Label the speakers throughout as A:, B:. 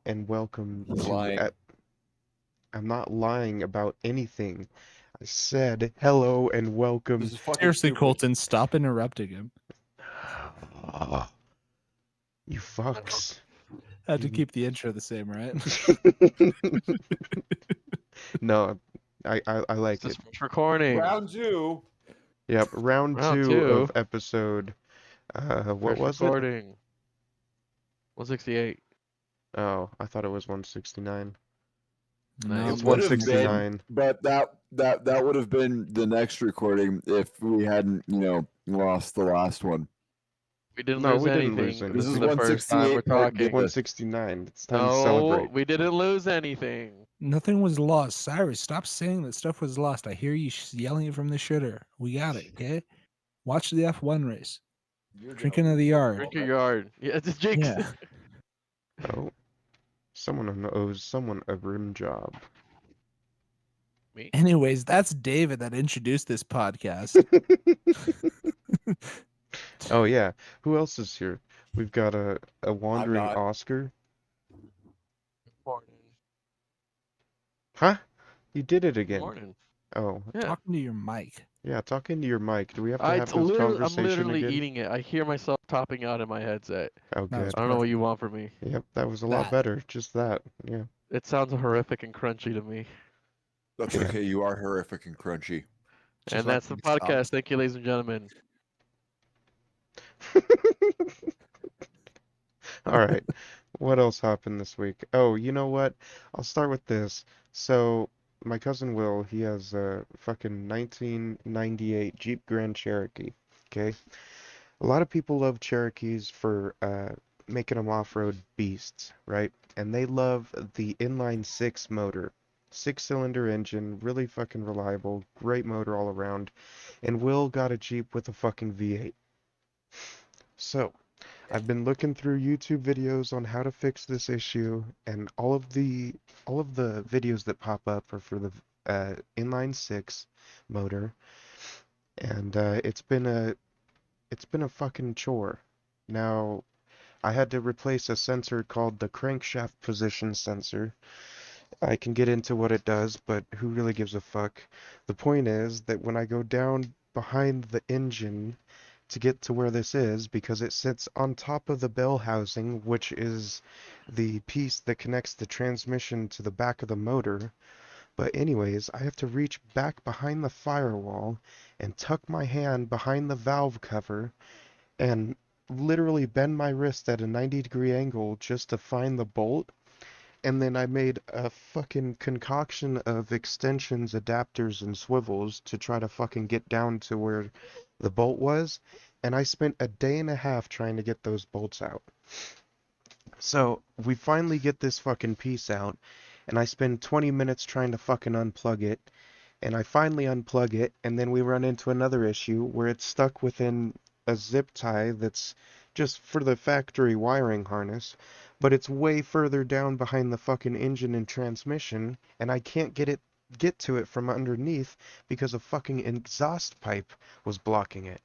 A: and welcome
B: He's
A: to.
B: lying.
A: I'm not lying about anything. I said hello and welcome.
B: This is fucking
C: Seriously,
B: stupid.
C: Colton, stop interrupting him.
A: You fucks.
C: Had to keep the intro the same, right?
A: No, I like
D: This
A: it.
D: is recording.
B: Round 2.
A: Yep, round
D: Round
A: 2
D: 2.
A: of episode. What
D: First
A: was it?
D: recording. 168.
A: Oh, I thought it was 169.
C: No,
A: It's
B: It would have been,
A: 169.
B: but that would have been the next recording if we hadn't, lost the last one.
D: We didn't
A: No,
D: lose
A: we didn't
D: anything.
A: lose
D: This
B: This
D: is
B: is
A: anything.
D: the first time we're
B: 168 part
D: talking.
A: 169. It's time to
D: No,
A: celebrate.
D: we didn't lose anything.
C: nothing was lost. Cyrus, stop saying that stuff was lost. I hear you yelling it from the shitter. We got it, okay? Watch the F1 race. Drink into the yard.
D: Drink your yard. Yeah, just jinx.
C: Yeah.
A: Oh, someone owes someone a rim job.
D: Me?
C: Anyways, that's David that introduced this podcast.
A: Oh yeah, who else is here? We've got a wandering
B: not.
A: Oscar.
D: Morning.
A: Huh? You did it again.
D: Morning.
A: Oh,
D: Yeah.
C: Talking to your mic.
A: yeah, talk into your mic. Do we have to have this
D: I'm
A: conversation
D: literally
A: again?
D: eating it. I hear myself topping out in my headset.
A: Oh,
C: That was
A: good.
D: I don't know what you want from me.
A: Yep, that was a lot
C: That.
A: better. Just that. Yeah.
D: It sounds horrific and crunchy to me.
B: That's
A: Yeah.
B: okay. You are horrific and crunchy.
C: Just
D: And
C: let
D: that's the
C: me stop.
D: podcast. Thank you, ladies and gentlemen.
A: All right. What else happened this week? Oh, you know what? I'll start with this. So, my cousin Will, he has a fucking 1998 Jeep Grand Cherokee. Okay? A lot of people love Cherokees for making them off-road beasts, right? And they love the inline-six motor. Six-cylinder engine, really fucking reliable, great motor all around. And Will got a Jeep with a fucking V8. So, I've been looking through YouTube videos on how to fix this issue, and all of the videos that pop up are for the inline-six motor, and it's been a fucking chore. Now, I had to replace a sensor called the crankshaft position sensor. I can get into what it does, but who really gives a fuck? The point is that when I go down behind the engine to get to where this is, because it sits on top of the bell housing, which is the piece that connects the transmission to the back of the motor. But anyways, I have to reach back behind the firewall and tuck my hand behind the valve cover and literally bend my wrist at a 90-degree angle just to find the bolt. And then I made a fucking concoction of extensions, adapters, and swivels to try to fucking get down to where the bolt was. And I spent a day and a half trying to get those bolts out. So we finally get this fucking piece out, and I spend 20 minutes trying to fucking unplug it. And I finally unplug it, and then we run into another issue where it's stuck within a zip tie that's just for the factory wiring harness, but it's way further down behind the fucking engine and transmission, and I can't get to it from underneath because a fucking exhaust pipe was blocking it.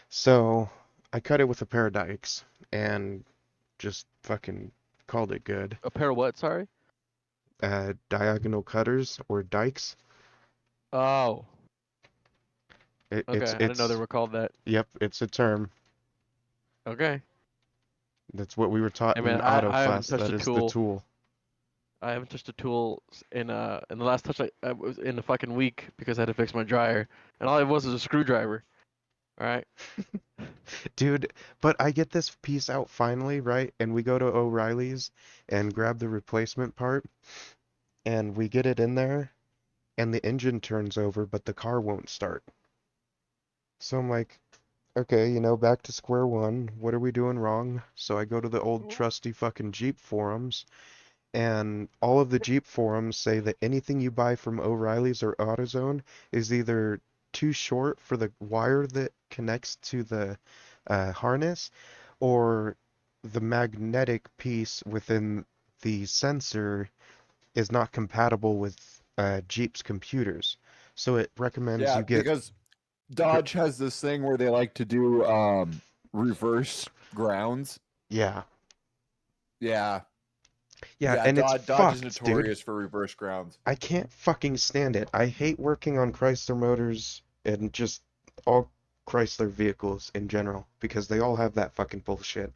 A: So I cut it with a pair of dikes and just fucking called it good.
D: A pair of what? Sorry.
A: Diagonal cutters or dikes.
D: Oh.
A: It,
D: Okay.
A: it's
D: I didn't know they
A: it's
D: were called that.
A: Yep, it's a term.
D: Okay.
A: That's what we were taught
D: Hey man,
A: in auto
D: I haven't
A: class.
D: touched
A: That
D: a
A: is the
D: tool.
A: tool.
D: I haven't touched a tool in the last touch I was in a fucking week because I had to fix my dryer, and all it was a screwdriver. All right.
A: Dude, but I get this piece out finally, right? And we go to O'Reilly's and grab the replacement part, and we get it in there, and the engine turns over, but the car won't start. So I'm like, okay, back to square one. What are we doing wrong? So I go to the old trusty fucking Jeep forums, and all of the Jeep forums say that anything you buy from O'Reilly's or AutoZone is either too short for the wire that connects to the harness, or the magnetic piece within the sensor is not compatible with Jeep's computers. So it recommends
B: Yeah,
A: you get.
B: because Dodge has this thing where they like to do reverse grounds.
A: Yeah.
B: Yeah.
A: Yeah, and it's
B: Dodge is
A: fucked, dude.
B: notorious for reverse grounds.
A: I can't fucking stand it. I hate working on Chrysler Motors and just all Chrysler vehicles in general because they all have that fucking bullshit.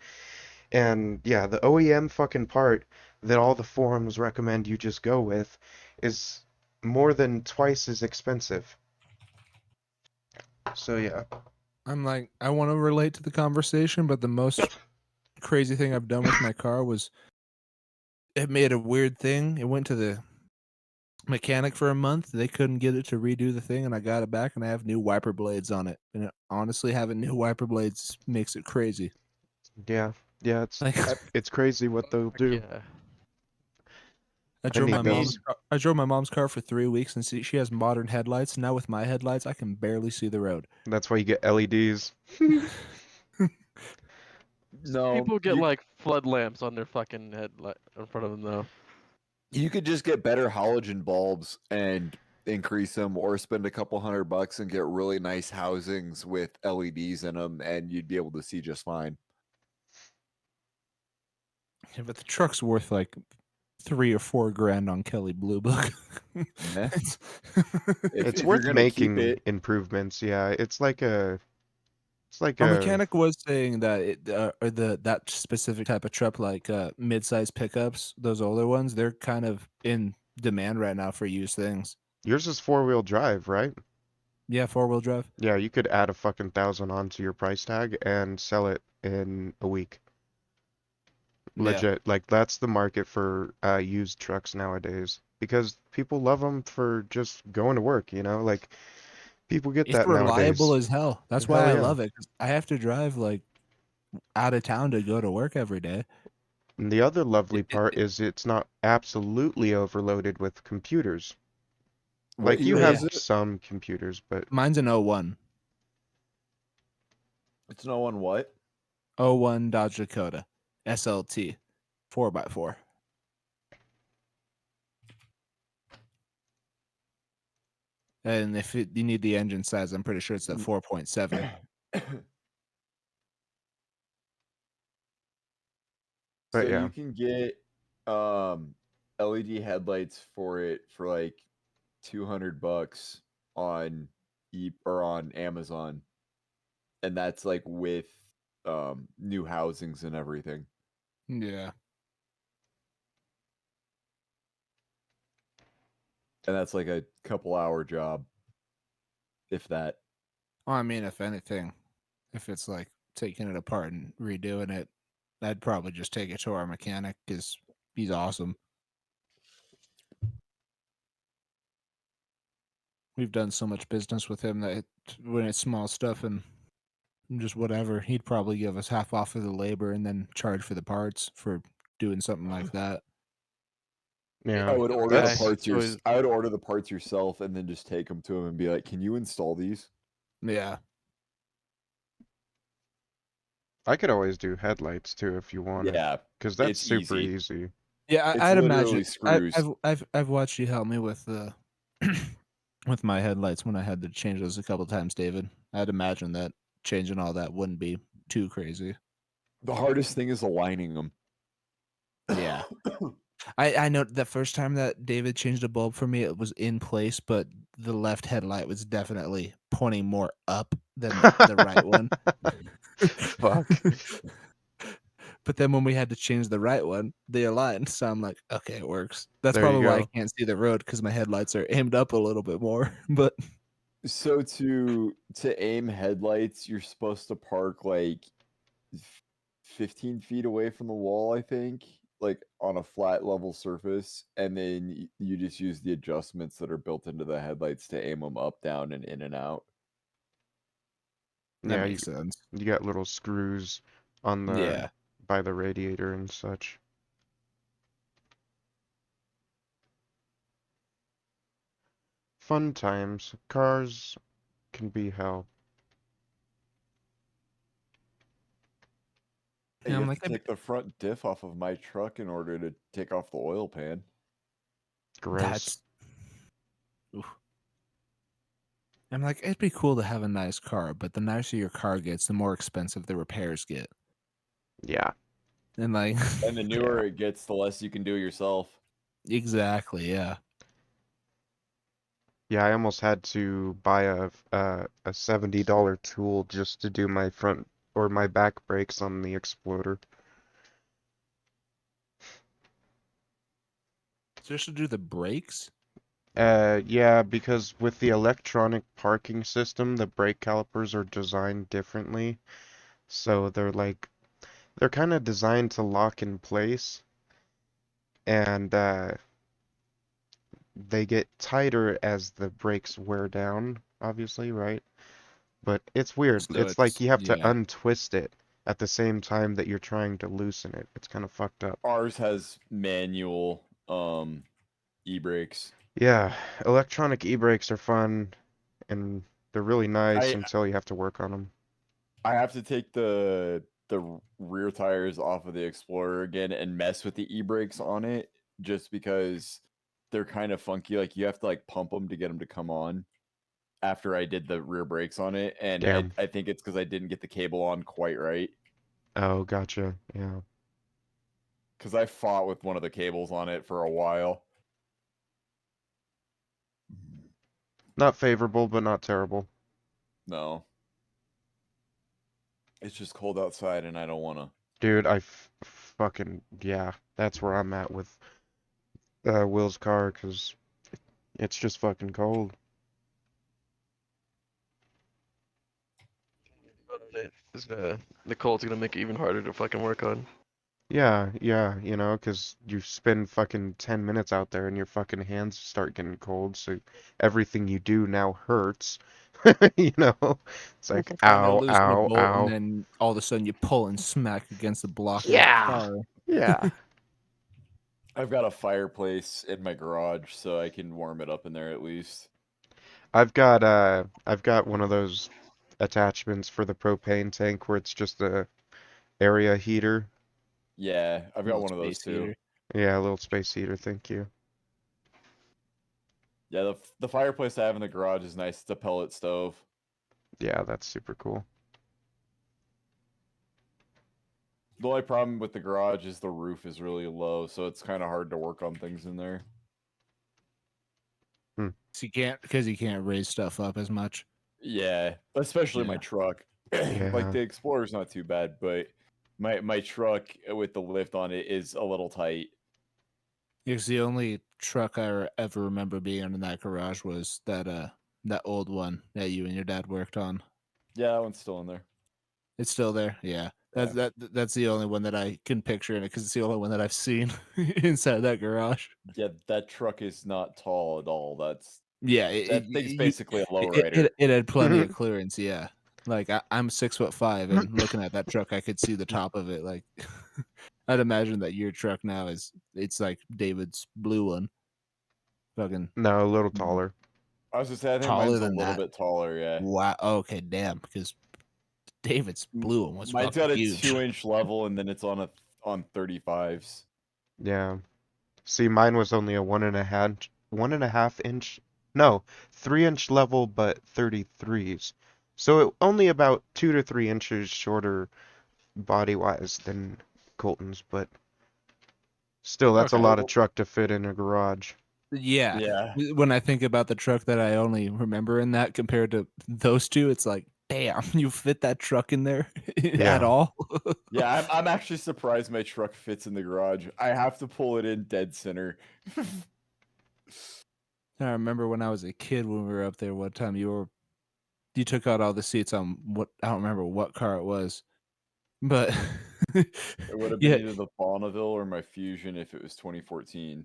A: And yeah, the OEM fucking part that all the forums recommend you just go with is more than twice as expensive. So yeah.
C: I'm like, I want to relate to the conversation, but the most crazy thing I've done with my car was it made a weird thing. It went to the mechanic for a month. They couldn't get it to redo the thing, and I got it back, and I have new wiper blades on it. And honestly, having new wiper blades makes it crazy.
A: Yeah. Yeah,
C: Like,
A: it's crazy what they'll
D: Fuck
A: do.
D: yeah.
C: I
A: I
C: drove
A: need
C: my
A: those.
C: I drove my mom's car for 3 weeks, and she has modern headlights. Now with my headlights, I can barely see the road.
A: That's why you get LEDs.
B: No,
D: People get like flood lamps on their fucking head in front of them though.
B: you could just get better halogen bulbs and increase them, or spend a couple $100 and get really nice housings with LEDs in them, and you'd be able to see just fine.
C: Yeah, but the truck's worth like $3 or $4 grand on Kelly Blue Book.
B: Meh.
C: It's-
A: It's
B: If you're
A: worth
B: gonna keep
A: making
B: it,
A: improvements. Yeah, it's like
C: Our
A: a
C: mechanic was saying that or that specific type of truck, like mid-size pickups, those older ones, they're kind of in demand right now for used things.
A: yours is four-wheel drive, right?
C: Yeah, 4-wheel drive.
A: Yeah, you could add a fucking 1,000 onto your price tag and sell it in a week.
C: Yeah,
A: Legit, like that's the market for used trucks nowadays because people love them for just going to work, like people get
C: it's
A: that
C: reliable
A: nowadays.
C: as hell. That's why
A: Hell
C: I
A: yeah.
C: love it. 'Cause I have to drive like out of town to go to work every day.
A: And the other
C: It,
A: lovely
C: it,
A: part
C: it-
A: is it's not absolutely overloaded with computers.
B: what
A: Like you
B: year
C: yeah,
B: is
A: have
B: it?
A: some computers, but
C: mine's an '01,
B: It's no one what?
C: '01 Dodge Dakota SLT 4x4. And if you need the engine size, I'm pretty sure it's at 4.7.
B: So
A: but yeah.
B: you can get LED headlights for it for like $200 on or on Amazon, and that's like with new housings and everything.
C: Yeah.
B: And that's like a couple hour job, if that.
C: Well, I mean, if anything, if it's like taking it apart and redoing it, I'd probably just take it to our mechanic because he's awesome. We've done so much business with him that when it's small stuff and just whatever, he'd probably give us half off of the labor and then charge for the parts for doing something like that.
B: I
A: Yeah.
B: would order the
D: Guy.
A: That's
B: parts
D: It's always
B: I would order the parts yourself and then just take them to him and be like, "Can you install these?"
C: Yeah.
A: I could always do headlights too if you wanted,
B: Yeah,
A: because that's
B: it's
A: super
B: easy.
A: easy.
C: Yeah,
B: It's
C: I'd
B: literally
C: imagine.
B: screws.
C: I've watched you help me with the with my headlights when I had to change those a couple times, David. I'd imagine that changing all that wouldn't be too crazy.
B: The hardest thing is aligning them.
C: Yeah. I know the first time that David changed a bulb for me, it was in place, but the left headlight was definitely pointing more up than the right one.
A: Fuck.
C: But then when we had to change the right one, they aligned. So I'm like, okay, it works. That's
A: There you
C: probably why I
A: go.
C: can't see the road because my headlights are aimed up a little bit more. But
B: So to aim headlights, you're supposed to park like 15 feet away from the wall, I think, like on a flat level surface, and then you just use the adjustments that are built into the headlights to aim them up, down, and in and out.
C: that
A: Yeah,
C: makes sense.
A: you got little screws on
C: Yeah.
A: by the radiator and such. Fun times. Cars can be hell.
B: Hey,
C: Yeah,
B: you
C: I'm
B: have
C: like,
B: to take the front diff off of my truck in order to take off the oil pan.
A: Gross.
C: that's. Oof. I'm like, it'd be cool to have a nice car, but the nicer your car gets, the more expensive the repairs get.
A: Yeah.
C: And like
B: And the newer it gets, the less you can do yourself.
C: exactly, yeah.
A: Yeah, I almost had to buy a $70 tool just to do my front or my back brakes on the Exploder.
C: Just to do the brakes?
A: Yeah, because with the electronic parking system, the brake calipers are designed differently. So they're kind of designed to lock in place, and they get tighter as the brakes wear down, obviously, right? But it's weird.
C: So
A: It's like
C: it's
A: you have to
C: yeah.
A: untwist it at the same time that you're trying to loosen it. It's kind of fucked up.
B: Ours has manual e-brakes.
A: Yeah, electronic e-brakes are fun and they're really nice
B: I
A: until you have to work on them.
B: I have to take the rear tires off of the Explorer again and mess with the e-brakes on it just because they're kind of funky. Like you have to like pump them to get them to come on after I did the rear brakes on it, and
A: Damn.
B: I think it's because I didn't get the cable on quite right.
A: Oh, gotcha. Yeah.
B: Because I fought with one of the cables on it for a while.
A: Not favorable, but not terrible.
B: No, it's just cold outside, and I don't want to.
A: Dude, fucking, yeah, that's where I'm at with Will's car, 'cause it's just fucking cold.
D: It's the cold's gonna make it even harder to fucking work on.
A: Yeah, yeah, 'cause you spend fucking 10 minutes out there and your fucking hands start getting cold, so everything you do now hurts. You know? It's like,
C: Trying to
A: ow,
C: loosen a
A: ow,
C: bolt and
A: ow.
C: then all of a sudden you pull and smack against the block of the
A: Yeah.
C: car.
A: Yeah.
B: I've got a fireplace in my garage, so I can warm it up in there at least.
A: I've got one of those attachments for the propane tank where it's just a area heater.
B: Yeah, I've got
C: Little
B: one of those
C: space
B: too.
C: heater.
A: Yeah, a little space heater, thank you.
B: Yeah, the fireplace I have in the garage is nice. It's a pellet stove.
A: Yeah, that's super cool.
B: The only problem with the garage is the roof is really low, so it's kind of hard to work on things in there.
C: So you can't raise stuff up as much.
B: Yeah, especially my
C: Yeah.
B: truck. Like
A: Yeah.
B: the Explorer's not too bad, but my truck with the lift on it is a little tight.
C: Because the only truck I ever remember being in that garage was that old one that you and your dad worked on.
B: Yeah, that one's still in there.
C: It's still there. Yeah.
B: Yeah.
C: That's the only one that I can picture in it because it's the only one that I've seen inside that garage.
B: Yeah, that truck is not tall at all.
C: Yeah,
B: That thing's basically a lowrider.
C: it had plenty of clearance. Yeah, like I'm 6'5" and looking at that truck, I could see the top of it. Like, I'd imagine that your truck now it's like David's blue one, fucking
A: No, a little taller.
B: I was just saying, I think
C: taller
B: mine's a
C: than
B: little
C: that.
B: bit taller. Yeah,
C: Wow. Okay, damn. Because David's blue one was
B: mine's
C: fucking
B: got a
C: huge.
B: 2-inch level, and then it's on 35s.
A: Yeah. See, mine was only a 1.5 inch, no, 3-inch level, but 33s. So only about 2 to 3 inches shorter body-wise than Colton's, but still, that's a
C: Okay.
A: lot of truck to fit in a garage.
C: Yeah.
B: Yeah,
C: When I think about the truck that I only remember in that compared to those two, it's like, damn, you fit that truck in there at
A: Yeah.
C: all?
B: yeah. I'm actually surprised my truck fits in the garage. I have to pull it in dead center.
C: I remember when I was a kid when we were up there one time you took out all the seats on what I don't remember what car it was. But
B: It would have been
C: yeah,
B: either the Bonneville or my Fusion if it was 2014.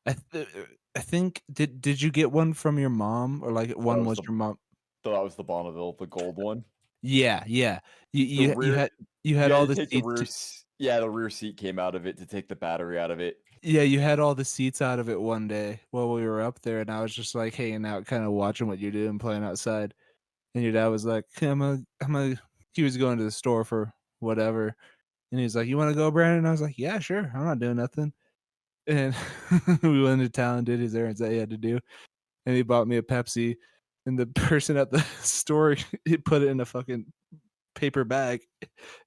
C: I th- I think did you get one from your mom or like
B: That
C: one
B: was
C: was
B: the
C: your mom?
B: that was the Bonneville, the gold one.
C: Yeah, yeah. You
B: The
C: you
B: rear,
C: you had
B: you had
C: all
B: to
C: the
B: take the
C: seats.
B: rear. Yeah, the rear seat came out of it to take the battery out of it.
C: Yeah, you had all the seats out of it one day while we were up there, and I was just like hanging out, kind of watching what you're doing, playing outside. And your dad was like, "Hey, he was going to the store for whatever, and he was like, "You want to go, Brandon?" And I was like, "Yeah, sure. I'm not doing nothing." And we went into town, did his errands that he had to do, and he bought me a Pepsi. And the person at the store, he put it in a fucking paper bag.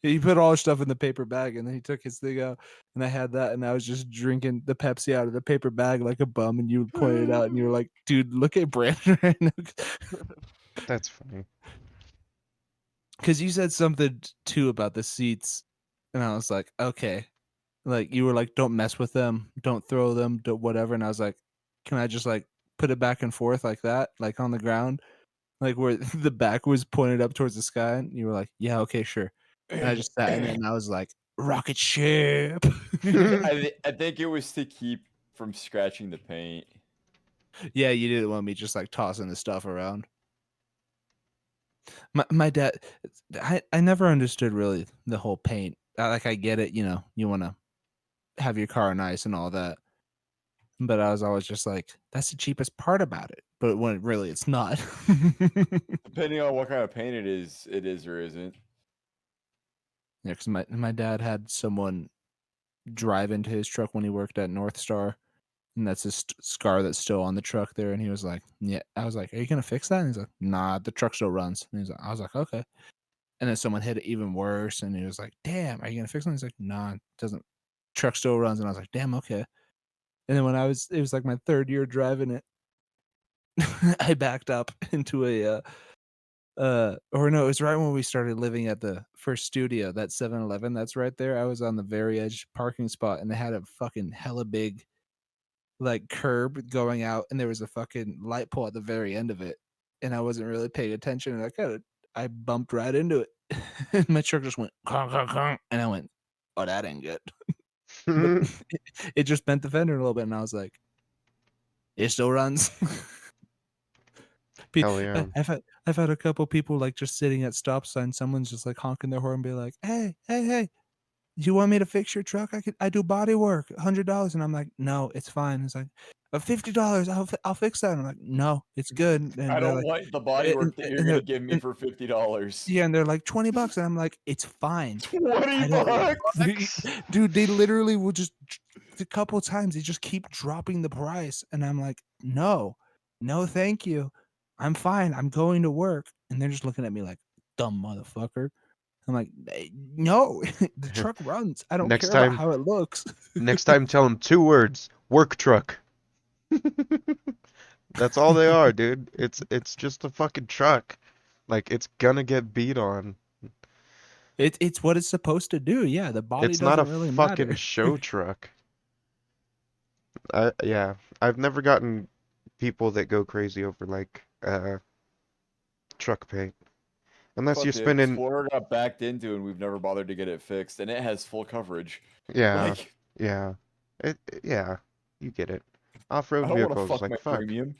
C: He put all his stuff in the paper bag, and then he took his thing out, and I had that, and I was just drinking the Pepsi out of the paper bag like a bum, and you pointed it out, and you were like, "Dude, look at Brandon right now,"
A: That's funny.
C: because you said something too about the seats, and I was like, "Okay." Like you were like, "Don't mess with them, don't throw them, don't whatever," and I was like, "Can I just like put it back and forth like that, like on the ground?" Like where the back was pointed up towards the sky, and you were like, "Yeah, okay, sure." And I just sat in it, and I was like, "Rocket ship."
B: I think it was to keep from scratching the paint.
C: Yeah, you didn't want me just like tossing the stuff around. My dad, I never understood really the whole paint. Like I get it, you want to have your car nice and all that, but I was always just like, that's the cheapest part about it. But when really it's not.
B: Depending on what kind of paint it is or isn't.
C: Yeah, because my dad had someone drive into his truck when he worked at North Star, and that's a scar that's still on the truck there. And he was like, "Yeah." I was like, "Are you gonna fix that?" And he's like, "Nah, the truck still runs." And he's like, I was like, "Okay." And then someone hit it even worse, and he was like, "Damn, are you gonna fix it?" And he's like, "Nah, it doesn't. Truck still runs." And I was like, "Damn, okay." And then it was like my third year driving it. I backed up into or no, it was right when we started living at the first studio, that 7-Eleven that's right there. I was on the very edge parking spot, and they had a fucking hella big like curb going out, and there was a fucking light pole at the very end of it, and I wasn't really paying attention, and I bumped right into it. And my truck just went "Conk, conk, conk," and I went, "Oh, that ain't good." But it just bent the fender a little bit, and I was like, "It still runs."
A: Hell yeah.
C: I've had a couple people like just sitting at stop signs. Someone's just like honking their horn and be like, "Hey, hey, hey, do you want me to fix your truck? I do body work, $100." And I'm like, "No, it's fine." It's like, $50. I'll fix that." And I'm like, "No, it's good." And
B: I
C: they're
B: don't
C: like,
B: want the body work that you're
C: and
B: gonna
C: they're
B: give me
C: and,
B: for $50.
C: yeah, and they're like $20, and I'm like, "It's fine.
B: 20
C: I don't."
B: bucks?
C: Dude, they literally will just a couple of times they just keep dropping the price, and I'm like, "No, no, thank you. I'm fine. I'm going to work." And they're just looking at me like, "Dumb motherfucker." I'm like, No, the truck runs. I don't
A: Next
C: care about
A: time,
C: how it looks."
A: next time, tell them 2 words: work truck. That's all they are, dude. It's just a fucking truck. Like it's gonna get beat on.
C: It's what it's supposed to do. Yeah, the body
A: It's not a
C: doesn't really
A: fucking
C: matter.
A: show truck. Yeah, I've never gotten people that go crazy over like truck paint. Unless you're
B: But the
A: spending,
B: Explorer got backed into and we've never bothered to get it fixed, and it has full coverage.
A: yeah,
B: Like,
A: yeah. Yeah, you get it.
B: I
A: Off-road
B: don't want to
A: vehicles,
B: fuck my
A: like fuck.
B: premium.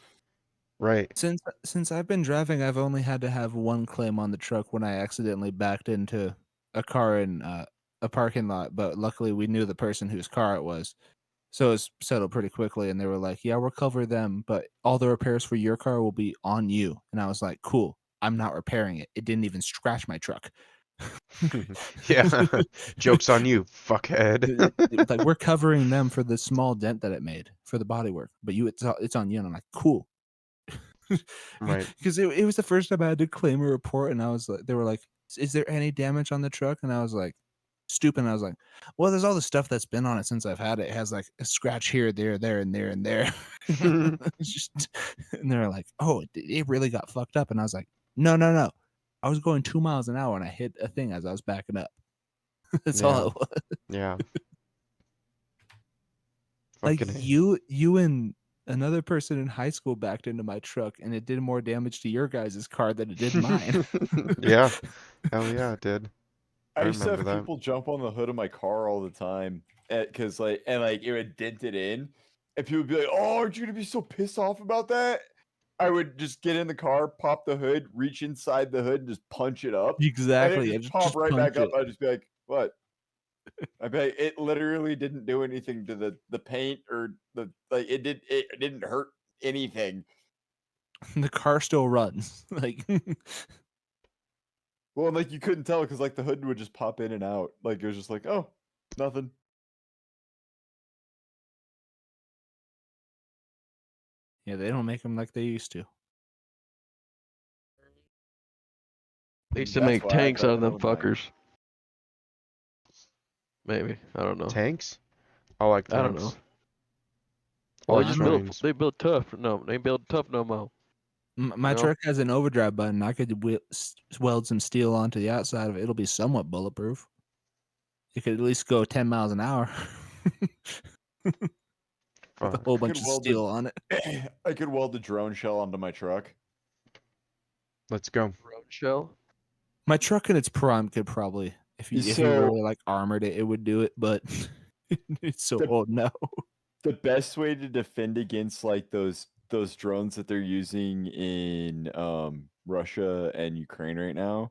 A: Right.
C: Since I've been driving, I've only had to have one claim on the truck when I accidentally backed into a car in a parking lot. But luckily, we knew the person whose car it was, so it was settled pretty quickly. And they were like, "Yeah, we'll cover them, but all the repairs for your car will be on you." And I was like, "Cool. I'm not repairing it. It didn't even scratch my truck."
A: Yeah. Joke's on you, fuckhead.
C: Like we're covering them for the small dent that it made for the bodywork, but it's on you. And I'm like, "Cool."
A: Right.
C: Because it was the first time I had to claim a report, and I was like, they were like, "Is there any damage on the truck?" And I was like, stupid. And I was like, "Well, there's all the stuff that's been on it since I've had it. It has like a scratch here, there, and there, and there." It's just, and they're like, "Oh, it really got fucked up." And I was like, "No, no, no. I was going 2 miles an hour and I hit a thing as I was backing up." That's all
A: Yeah.
C: it was.
A: Yeah.
C: Like
A: Fucking A.
C: you and another person in high school backed into my truck, and it did more damage to your guys' car than it did mine.
A: Yeah. Hell yeah, it did.
B: I
A: I
B: used to
A: remember
B: have
A: that.
B: people jump on the hood of my car all the time, because like it would dent it in, and people would be like, "Oh, aren't you gonna be so pissed off about that?" I would just get in the car, pop the hood, reach inside the hood, and just punch it up, and it
C: Exactly.
B: just
C: Yeah,
B: pop
C: just
B: right back
C: punch
B: up.
C: it.
B: I'd just be like, "What?" I bet it literally didn't do anything to the paint or it didn't hurt anything.
C: The car still runs. Like
B: Well, and, like you couldn't tell because like the hood would just pop in and out. Like it was just like, oh, nothing.
C: yeah, they don't make them like they used to.
D: They used to
B: That's
D: make
B: why I'd
D: tanks out of
B: rather
D: them
B: own mine.
D: fuckers. Maybe I don't know.
A: Tanks? I like
D: I don't know.
A: tanks.
D: Well,
A: Or
D: they just built.
A: trains.
D: They built tough. No, they built tough no more.
C: My
D: You know?
C: truck has an overdrive button. I could weld some steel onto the outside of it. It'll be somewhat bulletproof. It could at least go 10 miles an hour with a
A: Fuck.
C: whole
B: I could
C: bunch of
B: weld
C: steel on it.
B: I could weld a drone shell onto my truck.
A: Let's go.
D: Road shell.
C: My truck in its prime could probably, if you
B: So
C: really like armored it, it would do it. But it's so
B: The-
C: old now.
B: the best way to defend against like those drones that they're using in Russia and Ukraine right now,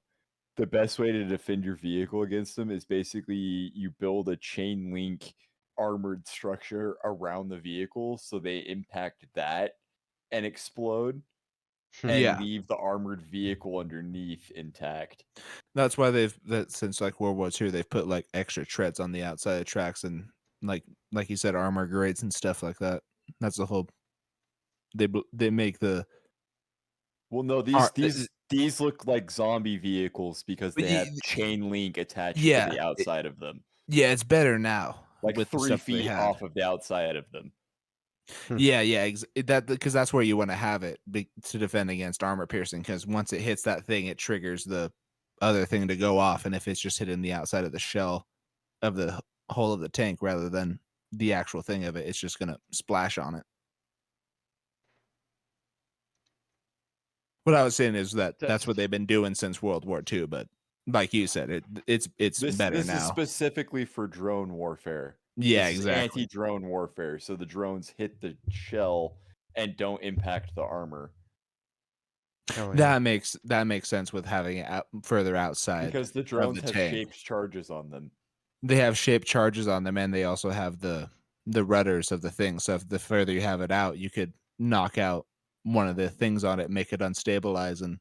B: the best way to defend your vehicle against them is basically you build a chain link armored structure around the vehicle so they impact that and explode and
C: Yeah,
B: leave the armored vehicle underneath intact.
C: that's why since like World War II, they've put like extra treads on the outside of tracks and like you said, armor grates and stuff like that. That's the whole. They make the
B: Well, no,
C: Ar-
B: these look like zombie vehicles because they have chain link attached to
C: yeah,
B: the outside of them,
C: yeah, it's better now
B: like
C: with the
B: 3
C: stuff they
B: feet
C: had.
B: off of the outside of them.
C: Yeah, that because that's where you want to have it to defend against armor piercing. Because once it hits that thing, it triggers the other thing to go off, and if it's just hitting the outside of the shell of the hull of the tank rather than the actual thing of it, it's just gonna splash on it. What I was saying is that's what they've been doing since World War II, but like you said, it's better
B: This is
C: now.
B: specifically for drone warfare.
C: Yeah,
B: This is
C: exactly.
B: anti-drone warfare, so the drones hit the shell and don't impact the armor.
A: Hell yeah.
C: That makes sense with having it further outside
B: Because the
C: of
B: drones
C: the
B: have
C: tank.
B: shaped charges on them.
C: They have shaped charges on them, and they also have the rudders of the thing. So if the further you have it out, you could knock out one of the things on it, make it unstabilize, and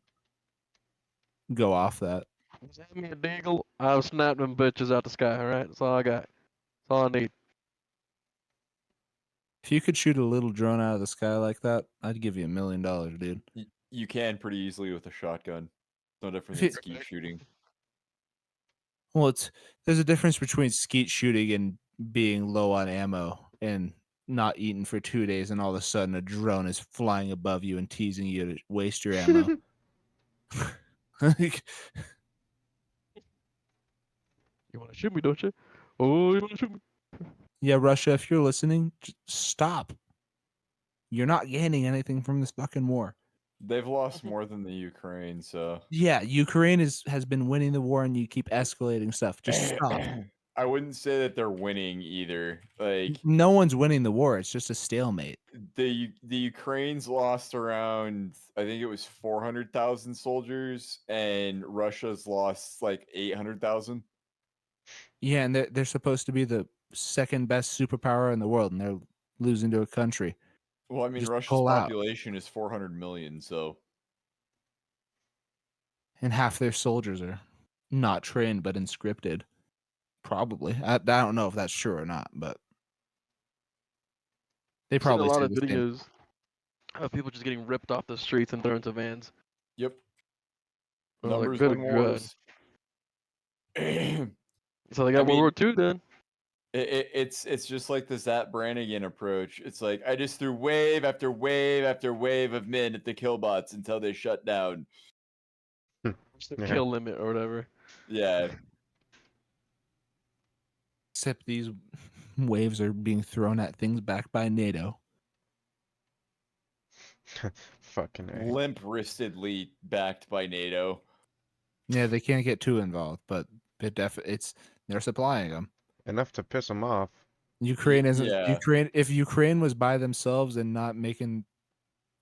C: go off that.
D: Just have me a deagle. I'll snap them bitches out the sky. All right, that's all I got. That's all I need.
C: If you could shoot a little drone out of the sky like that, I'd give you $1 million, dude.
B: You can pretty easily with a shotgun. No different
C: If
B: than
C: it-
B: skeet shooting.
C: Well, there's a difference between skeet shooting and being low on ammo and not eating for 2 days, and all of a sudden a drone is flying above you and teasing you to waste your ammo. Like,
D: You want to shoot me, don't you? Oh, you want to shoot me?
C: yeah, Russia, if you're listening, just stop. You're not gaining anything from this fucking war.
B: They've lost more than the Ukraine, so
C: Yeah, Ukraine has been winning the war, and you keep escalating stuff. Just stop.
B: I wouldn't say that they're winning either. Like
C: No one's winning the war. It's just a stalemate.
B: the Ukraine's lost around, I think it was 400,000 soldiers, and Russia's lost like 800,000.
C: Yeah, and they're supposed to be the second best superpower in the world, and they're losing to a country.
B: Well, I mean,
C: Just
B: Russia's
C: pull out,
B: population is 400 million, so
C: and half their soldiers are not trained but inscripted. Probably. I don't know if that's true or not, but they
D: I've seen a
C: probably
D: lot
C: say
D: of
C: the same.
D: videos of people just getting ripped off the streets and thrown into vans.
B: yep.
D: I was like,
B: Numbers
D: good
B: win
D: God.
B: wars.
D: So they got World
B: mean-
D: War II then.
B: It's just like the Zap Brannigan approach. It's like I just threw wave after wave after wave of men at the killbots until they shut down.
D: Just the
A: Yeah.
D: kill limit or whatever.
B: Yeah.
C: Except these waves are being thrown at things backed by NATO.
A: Fucking A.
B: Limp-wristedly backed by NATO.
C: Yeah, they can't get too involved, but they're supplying them.
A: Enough to piss them off.
C: Ukraine isn't
B: yeah.
C: Ukraine. If Ukraine was by themselves and not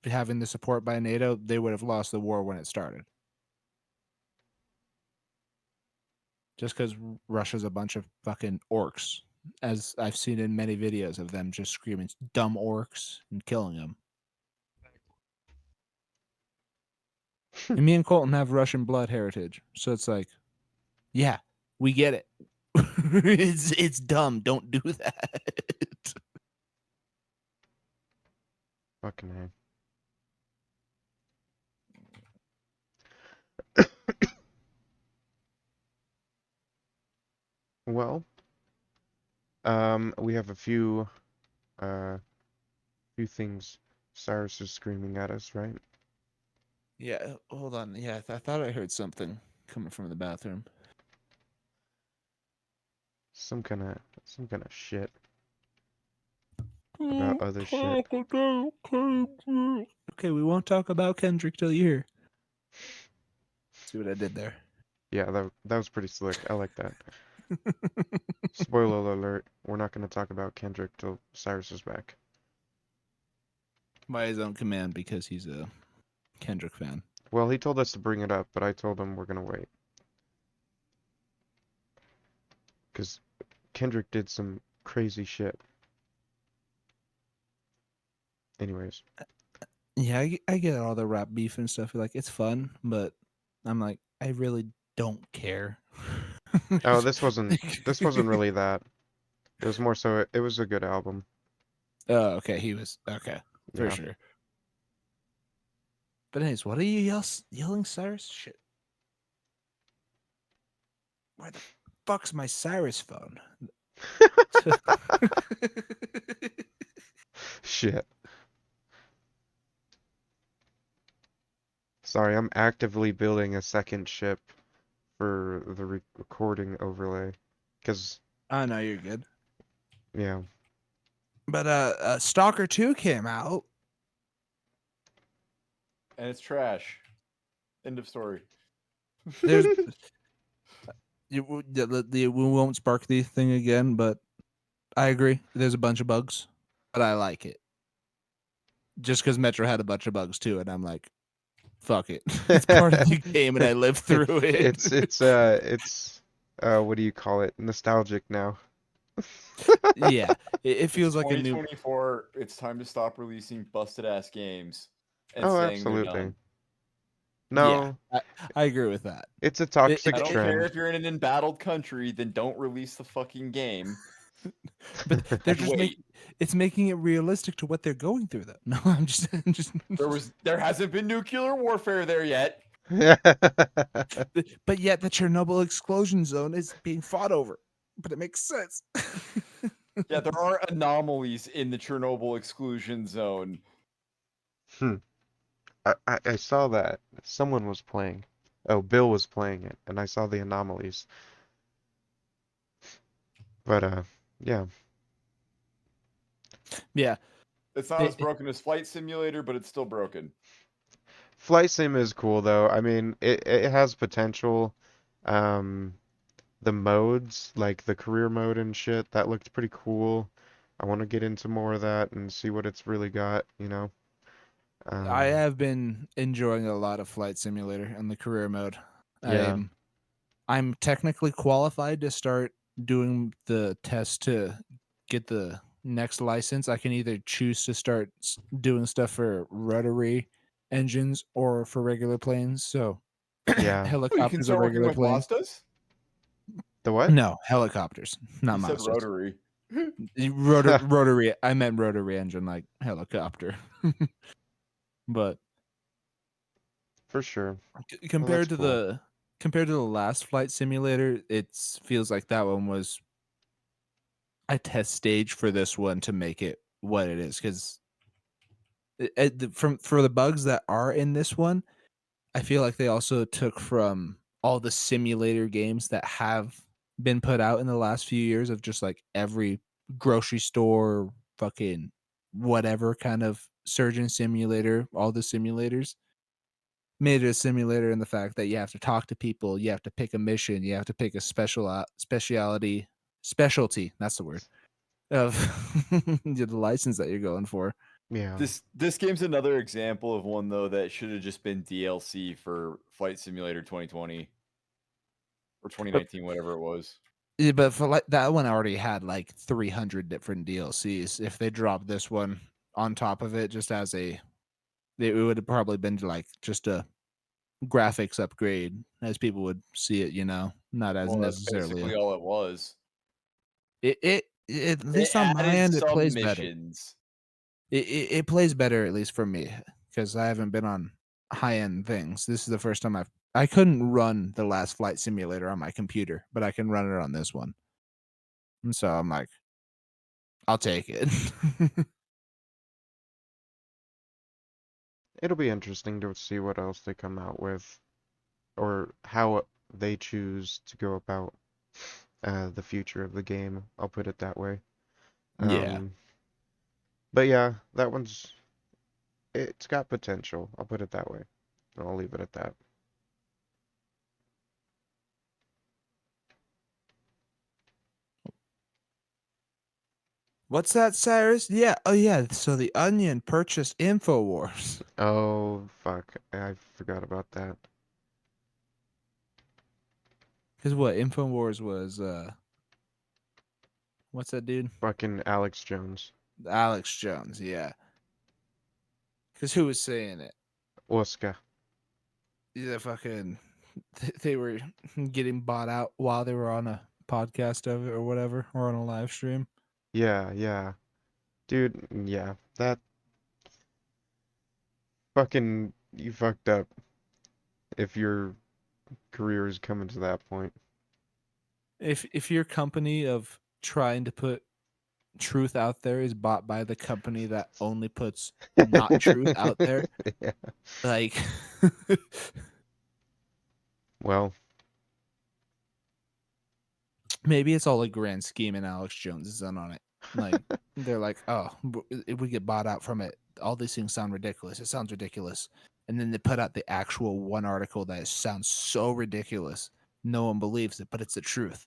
C: having the support by NATO, they would have lost the war when it started. Just because Russia's a bunch of fucking orcs, as I've seen in many videos of them just screaming "dumb orcs" and killing them. And me and Colton have Russian blood heritage, so it's like, yeah, we get it. It's dumb. Don't do that.
A: Fucking A. Well, we have a few things Cyrus is screaming at us, right?
C: Yeah, hold on. Yeah, I thought I heard something coming from the bathroom.
A: Some kind of shit about other shit.
C: Okay, we won't talk about Kendrick till you're here. See what I did there?
A: Yeah, that was pretty slick. I like that. Spoiler alert, we're not going to talk about Kendrick till Cyrus is back.
C: By his own command, because he's a Kendrick fan.
A: Well, he told us to bring it up, but I told him we're going to wait. Because Kendrick did some crazy shit. Anyways.
C: Yeah, I get all the rap beef and stuff. Like, it's fun, but I'm like, I really don't care.
A: Oh, this wasn't really that. It was more so it was a good album.
C: Oh, okay. He was okay for
A: Yeah.
C: sure. But anyways, what are you yelling, Cyrus? Shit. Where the fuck's my Cyrus phone?
A: Shit. Sorry, I'm actively building a second ship for the recording overlay. Cause
C: Oh no, you're good.
A: yeah.
C: But Stalker 2 came out.
B: And it's trash. End of story.
C: There's we won't spark the thing again, but I agree. There's a bunch of bugs, but I like it. Just because Metro had a bunch of bugs too, and I'm like, fuck it. It's part of the game, and I live through it.
A: It's what do you call it? Nostalgic now.
C: Yeah, it feels
B: It's
C: like a new.
B: 2024. It's time to stop releasing busted ass games and
A: Oh,
B: saying they're
A: absolutely.
B: done.
C: Yeah,
A: No,
C: I agree with that.
A: it's a
C: It,
A: toxic
B: I
C: it,
B: don't
C: it,
B: care
A: trend.
B: if you're in an embattled country, then don't release the fucking game.
C: but they're
B: And
C: just
B: wait,
C: it's making it realistic to what they're going through. Though, no, I'm just.
B: there hasn't been nuclear warfare there yet.
C: But yet the Chernobyl exclusion zone is being fought over. But it makes sense.
B: Yeah, there are anomalies in the Chernobyl exclusion zone.
A: Hmm. I saw that. Someone was playing. Oh, Bill was playing it, and I saw the anomalies. But yeah.
C: Yeah.
B: It's not as broken as Flight Simulator, but it's still broken.
A: Flight Sim is cool though. I mean, it has potential. Um, the modes, like the career mode and shit, that looked pretty cool. I want to get into more of that and see what it's really got, you know.
C: I
A: Um,
C: have been enjoying a lot of Flight Simulator and the career mode.
A: yeah,
C: I'm technically qualified to start doing the test to get the next license. I can either choose to start doing stuff for rotary engines or for regular planes. So
A: yeah.
B: Oh, you can
C: helicopters or
B: start working
C: regular
B: with
C: planes.
B: Lostas?
A: The what?
C: No, helicopters, not
B: You said
C: Mazdas.
B: rotary.
C: Rotary. I meant rotary engine, like helicopter. But
A: For sure. Well, that's
C: compared to
A: cool.
C: the last flight simulator, it feels like that one was a test stage for this one to make it what it is. Because for the bugs that are in this one, I feel like they also took from all the simulator games that have been put out in the last few years of just like every grocery store, fucking whatever kind of surgeon simulator, all the simulators made it a simulator in the fact that you have to talk to people, you have to pick a mission, you have to pick a specialty, that's the word, of the license that you're going for.
A: Yeah.
B: This game's another example of one though that should have just been DLC for Flight Simulator 2020 or 2019, whatever it was.
C: Yeah, but for like that one already had like 300 different DLCs. If they dropped this one on top of it, just as it would have probably been like just a graphics upgrade, as people would see it. Not as
B: Well, that's
C: necessarily
B: basically all it was.
C: at
B: It
C: least on my
B: added
C: end, it
B: some
C: plays better.
B: missions.
C: It plays better at least for me because I haven't been on high end things. This is the first time I couldn't run the last flight simulator on my computer, but I can run it on this one. And so I'm like, I'll take it.
A: It'll be interesting to see what else they come out with, or how they choose to go about the future of the game. I'll put it that way.
C: Yeah.
A: Um, but yeah, that one's it's got potential. I'll put it that way. And I'll leave it at that.
C: What's that, Cyrus? Yeah. Oh, yeah. So the Onion purchased InfoWars.
A: Oh, fuck. I forgot about that.
C: Because what? InfoWars was, what's that dude?
A: Fucking Alex Jones.
C: Alex Jones. Yeah. Because who was saying it?
A: Oscar.
C: The fucking, they were getting bought out while they were on a podcast of it or whatever, or on a live stream.
A: Yeah, yeah. Dude, yeah. That fucking you fucked up if your career is coming to that point.
C: If your company of trying to put truth out there is bought by the company that only puts not truth out there,
A: Yeah.
C: like
A: Well,
C: maybe it's all a grand scheme and Alex Jones is in on it. Like they're like, oh, if we get bought out from it, all these things sound ridiculous. It sounds ridiculous, and then they put out the actual one article that sounds so ridiculous, no one believes it, but it's the truth.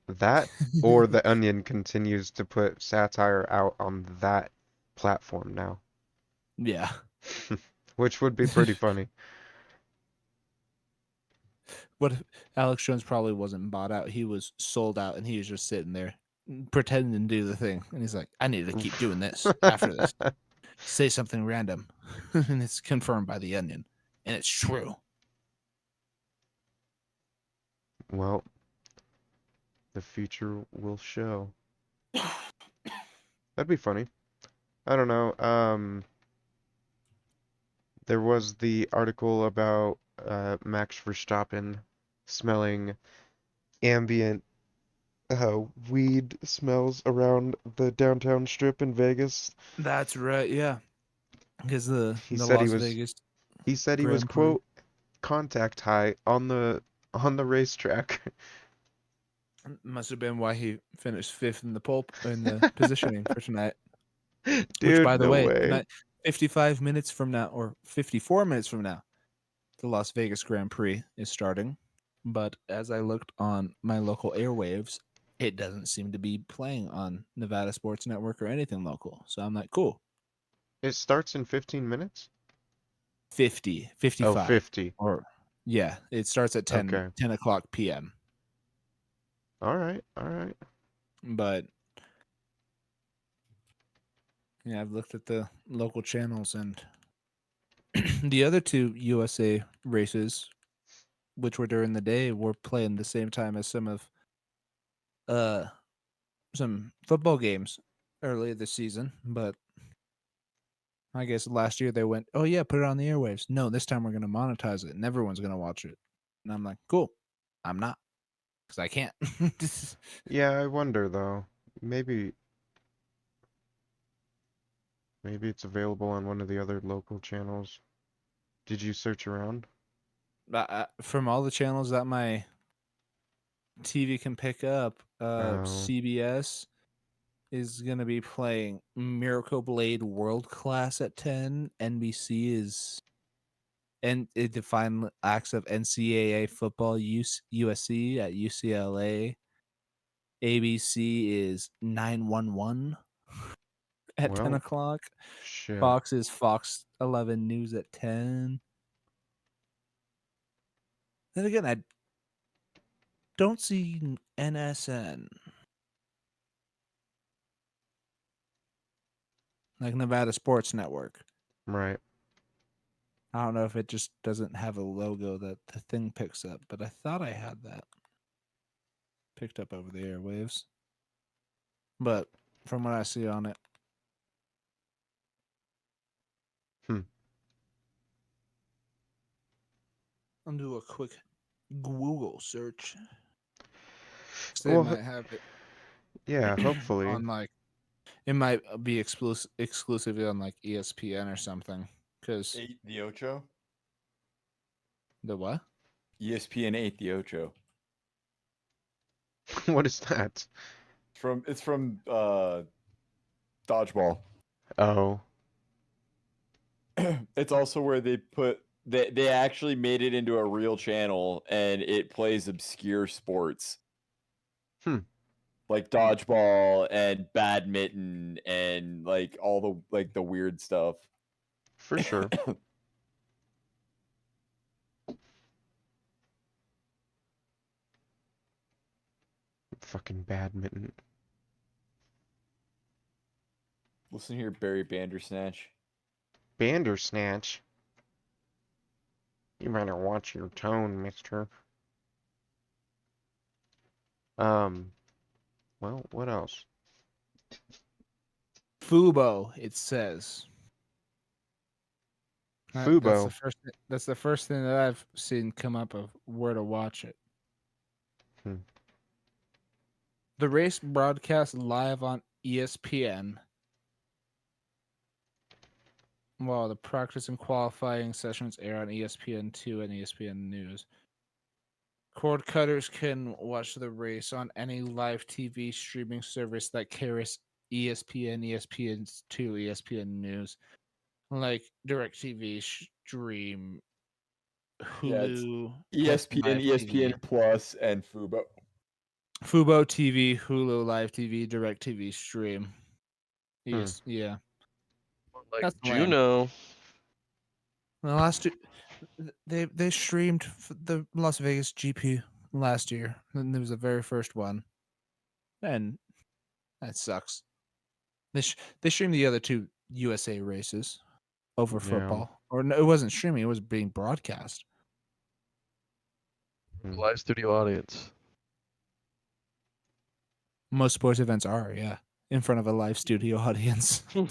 A: that or The Onion continues to put satire out on that platform now,
C: Yeah.
A: which would be pretty funny.
C: What if Alex Jones probably wasn't bought out? He was sold out, and he was just sitting there pretending to do the thing. And he's like, "I need to keep doing this after this. Say something random," and it's confirmed by the Onion, and it's true.
A: Well, the future will show. That'd be funny. I don't know. There was the article about Max Verstappen smelling ambient weed smells around the downtown strip in Vegas.
C: That's right. Yeah, because
A: He
C: the
A: said he
C: Las
A: was
C: Vegas
A: he said he was
C: Grand Prix
A: quote contact high on the racetrack.
C: must have been why he finished fifth in the pole in the positioning for tonight. Which,
A: Dude,
C: by the
A: no
C: way,
A: way.
C: tonight, 55 minutes from now, or 54 minutes from now, the Las Vegas Grand Prix is starting. But as I looked on my local airwaves, it doesn't seem to be playing on Nevada Sports Network or anything local. So I'm like, cool.
A: It starts in 15 minutes?
C: 50,
A: Oh,
C: 55.
A: 50.
C: Or, yeah, it starts at 10,
A: Okay.
C: 10 o'clock p.m.
A: All right. All right.
C: But, yeah, I've looked at the local channels, and the other two USA races, which were during the day, were playing the same time as uh some football games earlier this season. But I guess last year they went, oh yeah, put it on the airwaves. No, this time we're gonna monetize it and everyone's gonna watch it. And I'm like, cool. I'm not, because I can't.
A: Yeah, I wonder though. Maybe maybe it's available on one of the other local channels. Did you search around?
C: From all the channels that my TV can pick up,
A: Oh,
C: CBS is gonna be playing Miracle Blade World Class at 10. NBC is and it defined acts of NCAA football USC at UCLA. ABC is 911 at 10
A: well,
C: o'clock.
A: shit.
C: Fox is Fox 11 News at 10. Then again, I don't see NSN, like Nevada Sports Network.
A: Right.
C: I don't know if it just doesn't have a logo that the thing picks up, but I thought I had that picked up over the airwaves. But from what I see on it,
A: Hmm.
C: I'll do a quick Google search. 'Cause they
A: Well,
C: might have it.
A: Yeah, hopefully.
C: on like it might be exclusively on like ESPN or something. Because
B: 8 the Ocho?
C: the what?
B: ESPN 8 the Ocho.
A: What is that?
B: It's from Dodgeball.
A: Oh,
B: It's also where they actually made it into a real channel and it plays obscure sports
A: hmm,
B: like dodgeball and badminton and like all the weird stuff.
A: for sure. Fucking badminton.
B: Listen here, Barry Bandersnatch.
A: Bandersnatch. You better watch your tone, mister. Um, well, what else?
C: Fubo, it says. That's the
A: Fubo.
C: first. That's the first thing that I've seen come up of where to watch it.
A: Hmm.
C: The race broadcast live on ESPN, while the practice and qualifying sessions air on ESPN2 and ESPN News. Cord cutters can watch the race on any live TV streaming service that carries ESPN, ESPN2, ESPN News, like DirecTV, Stream,
B: Yeah, it's
C: Hulu, plus
B: ESPN,
C: Live
B: ESPN
C: TV.
B: Plus, and Fubo.
C: Fubo TV, Hulu Live TV, DirecTV Stream.
A: Hmm.
C: Yes, yeah.
D: Like
C: That's lame.
D: Juno.
C: The last two, they streamed the Las Vegas GP last year. And it was the very first one, and that sucks. They streamed the other two USA races over
A: Yeah.
C: football, or no, it wasn't streaming; it was being broadcast.
A: Hmm.
D: Live studio audience.
C: Most sports events are, yeah, in front of a live studio audience.
A: Not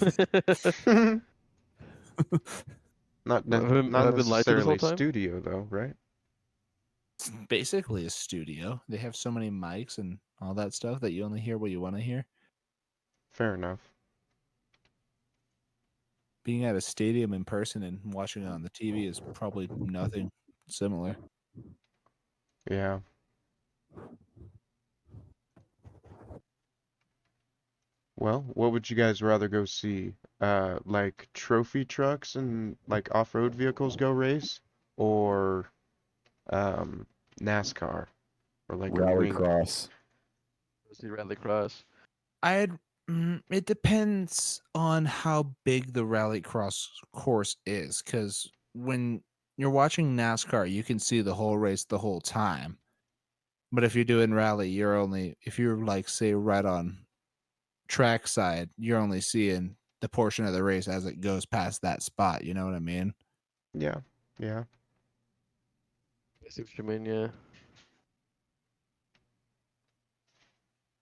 D: Have
A: not
D: I been lied to this whole
A: necessarily
D: time?
A: studio though, right?
C: It's basically a studio. They have so many mics and all that stuff that you only hear what you want to hear.
A: Fair enough.
C: Being at a stadium in person and watching it on the TV is probably nothing similar.
A: Yeah. Well, what would you guys rather go see? Like trophy trucks and like off-road vehicles go race, or um, NASCAR, or like a ring?
B: Rallycross.
D: See Rallycross.
C: It depends on how big the rallycross course is, because when you're watching NASCAR, you can see the whole race the whole time. But if you're doing rally, if you're like say right on track side, you're only seeing the portion of the race as it goes past that spot. You know what I mean?
A: Yeah. Yeah.
D: I see what you mean, yeah.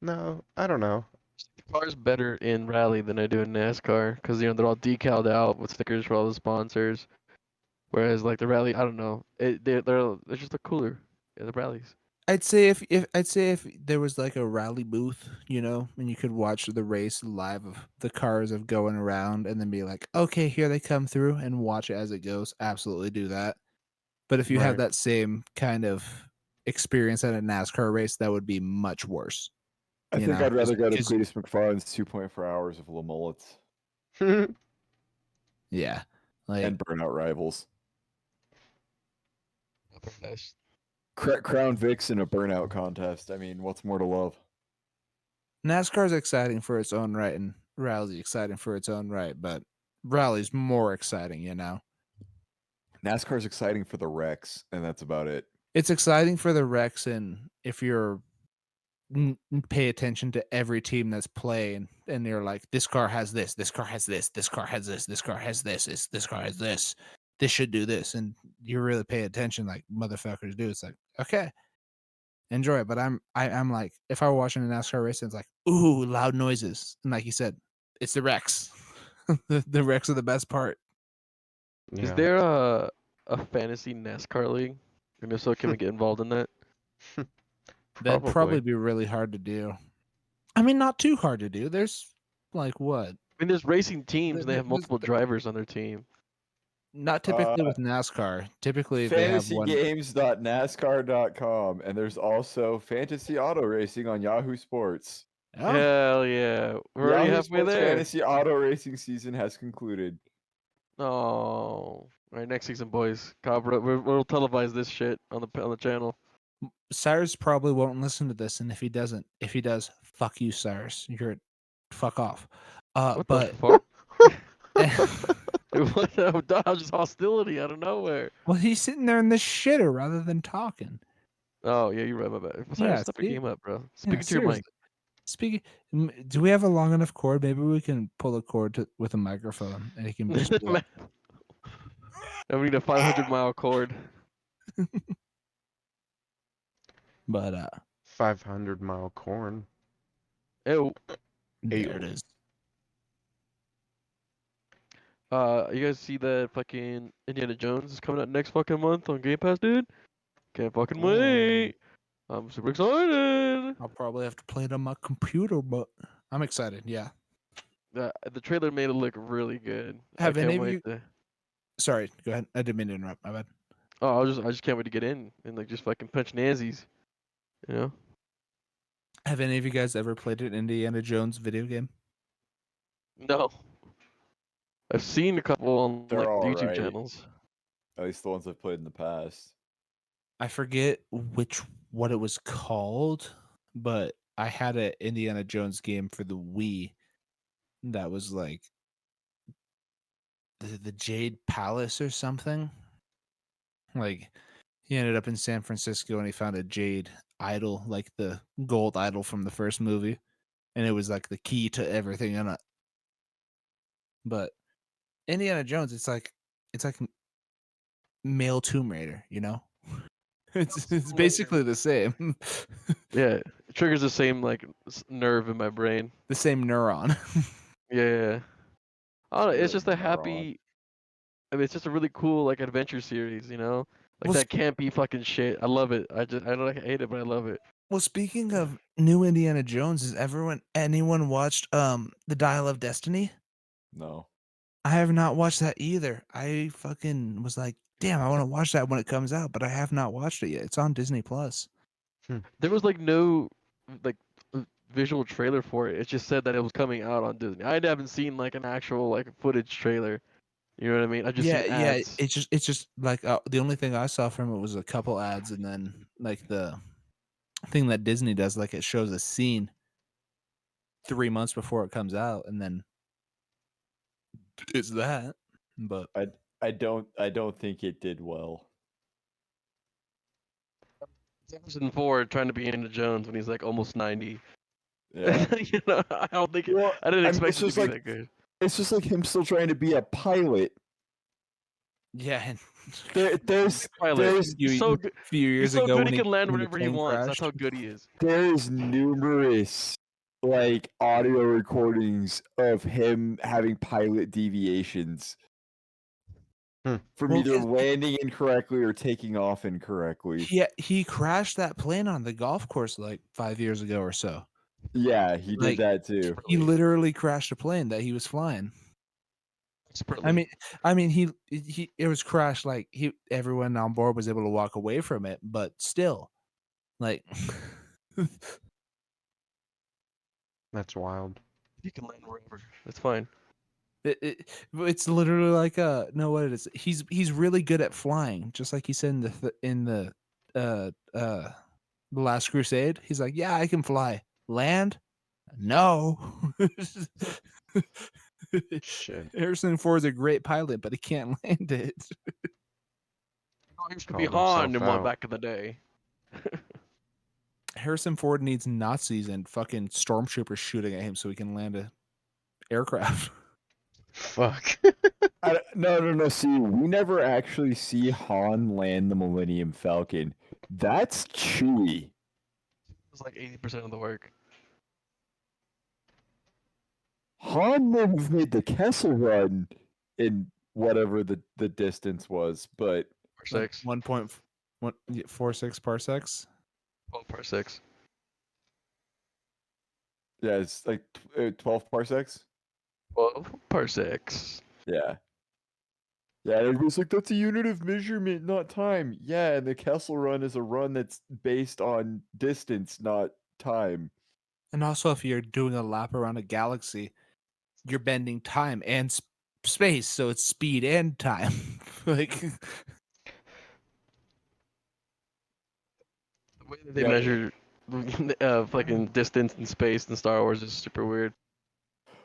A: No, I don't know.
D: The car's better in rally than I do in NASCAR because they're all decaled out with stickers for all the sponsors. Whereas like the rally, I don't know, they just look cooler in the rallies.
C: I'd say if there was like a rally booth, you know, and you could watch the race live of the cars of going around and then be like, okay, here they come through and watch it as it goes. Absolutely do that. But if you have
A: Right.
C: that same kind of experience at a NASCAR race, that would be much worse.
B: I
C: You
B: think
C: know,
B: I'd rather go to
C: because
B: Cletus McFarland's 2.4 hours of Le Mullets
C: yeah, like
B: and Burnout Rivals.
D: Nice.
B: Crown Vic's in a burnout contest. I mean, what's more to love?
C: NASCAR is exciting for its own right, and rally's exciting for its own right, but rally's more exciting. You know,
B: NASCAR's exciting for the wrecks, and that's about it.
C: it's exciting for the wrecks, and if you're pay attention to every team that's playing, and you're like, this car has this car has this car has this car has this car has this should do this, and you really pay attention like motherfuckers do. It's like, okay, enjoy it. But I'm like, if I were watching a NASCAR race, and it's like, ooh, loud noises, and like you said, it's the wrecks. The wrecks are the best part.
D: Is
A: Yeah.
D: there a fantasy NASCAR league? And if so, can we get involved in that?
C: That'd probably
A: Probably.
C: be really hard to do. I mean, not too hard to do. There's like what?
D: I mean, there's racing teams and they have
C: There's
D: multiple drivers on their team.
C: not typically with NASCAR. Typically, they have one.
B: FantasyGames.NASCAR.com, and there's also Fantasy Auto Racing on Yahoo Sports.
C: Oh,
D: Hell yeah. We're already
B: Yahoo
D: halfway
B: Sports
D: there.
B: Fantasy Auto Racing season has concluded.
D: Oh. All right, next season, boys. Cabra, we'll televise this shit on the channel.
C: Cyrus probably won't listen to this, and if he does, fuck you, Cyrus. You're fuck off.
D: What
C: But
D: the fuck? What the dodge is hostility out of nowhere.
C: well, he's sitting there in the shitter rather than talking.
D: Oh yeah, you're right. My bad. Cyrus,
C: Yeah,
D: step your
C: see?
D: game up, bro.
C: Yeah,
D: Speaking to your
C: seriously.
D: mic.
C: Speaking, do we have a long enough cord? Maybe we can pull a cord with a microphone, and it can just be like,
D: I need a 500-mile cord.
C: but
A: 500-mile corn.
D: Ew.
C: there it is.
D: You guys see that fucking Indiana Jones is coming out next fucking month on Game Pass, dude? Can't fucking wait. I'm super excited.
C: I'll probably have to play it on my computer, but I'm excited. Yeah.
D: The trailer made it look really good.
C: Have
D: I
C: any
D: can't
C: of
D: wait
C: you?
D: to.
C: Sorry, go ahead. I didn't mean to interrupt. My bad.
D: Oh, I just can't wait to get in and like just fucking punch Nancy's. You know?
C: Have any of you guys ever played an Indiana Jones video game?
D: No. I've seen a couple on
B: They're
D: like
B: all
D: YouTube
B: right.
D: channels.
B: At least the ones I've played in the past.
C: I forget what it was called, but I had an Indiana Jones game for the Wii that was like the Jade Palace or something. Like he ended up in San Francisco and he found a jade idol, like the gold idol from the first movie, and it was like the key to everything in it. But Indiana Jones, it's like male Tomb Raider, you know? It's basically the same.
D: Yeah, it triggers the same like nerve in my brain.
C: The same neuron.
D: Yeah. I don't know, it's just a
B: Neuron.
D: happy. I mean, it's just a really cool like adventure series, you know? Like
C: Well,
D: that campy fucking shit. I love it. I don't like hate it, but I love it.
C: Well, speaking of new Indiana Jones, has anyone watched The Dial of Destiny?
B: No.
C: I have not watched that either. I fucking was like, damn, I want to watch that when it comes out, but I have not watched it yet. It's on Disney Plus.
D: There was like no like visual trailer for it. It just said that it was coming out on Disney. I haven't seen like an actual like footage trailer. You know what I mean? I just seen ads.
C: It's just like the only thing I saw from it was a couple ads, and then like the thing that Disney does, like it shows a scene 3 months before it comes out, and then it's that. But
B: I don't think it did well.
D: Harrison Ford trying to be Indiana Jones when he's like almost 90.
B: Yeah.
D: You know, I don't think
B: Well,
D: I didn't
B: I mean,
D: expect
B: it's
D: it to
B: just
D: be
B: like-
D: that good.
B: It's just like him still trying to be a pilot.
C: yeah, and
B: There's
D: Pilot.
C: few,
D: He's so good.
C: few
D: He's
C: years
D: so
C: ago
D: good
C: when
D: he can land
C: when the
D: whenever he
C: plane
D: wants. That's
C: crashed.
D: how good he is.
B: there's numerous like audio recordings of him having pilot deviations from
C: Well,
B: either
C: his-
B: landing incorrectly or taking off incorrectly.
C: he crashed that plane on the golf course like 5 years ago or so.
B: Yeah, he
C: Like,
B: did that too.
C: He literally crashed a plane that he was flying.
D: Expertly.
C: I mean, he it was crashed like everyone on board was able to walk away from it, but still, like,
A: That's wild.
D: he can land wherever. That's fine.
C: it's literally like no, what it is. He's really good at flying, just like he said in the The Last Crusade. He's like, yeah, I can fly. Land? No.
A: Shit.
C: Harrison Ford's a great pilot, but he can't land it.
D: He used to be
A: Called
D: Han
A: himself
D: in one
A: out.
D: back in the day.
C: Harrison Ford needs Nazis and fucking stormtroopers shooting at him so he can land a aircraft.
A: Fuck.
B: No. See, we never actually see Han land the Millennium Falcon. That's Chewie.
D: It's like 80% of the work.
B: Han may have made the Kessel Run in whatever the distance was, but
D: Par 6.
C: 1.46 parsecs.
D: 12 par 6.
B: Yeah, it's like 12 parsecs.
D: 12 parsecs.
B: Yeah. Yeah, and everybody's like, that's a unit of measurement, not time. Yeah, and the Kessel Run is a run that's based on distance, not time.
C: And also, if you're doing a lap around a galaxy, you're bending time and space, so it's speed and time. Like,
D: The way that they
B: Yeah.
D: measure fucking distance and space in Star Wars is super weird.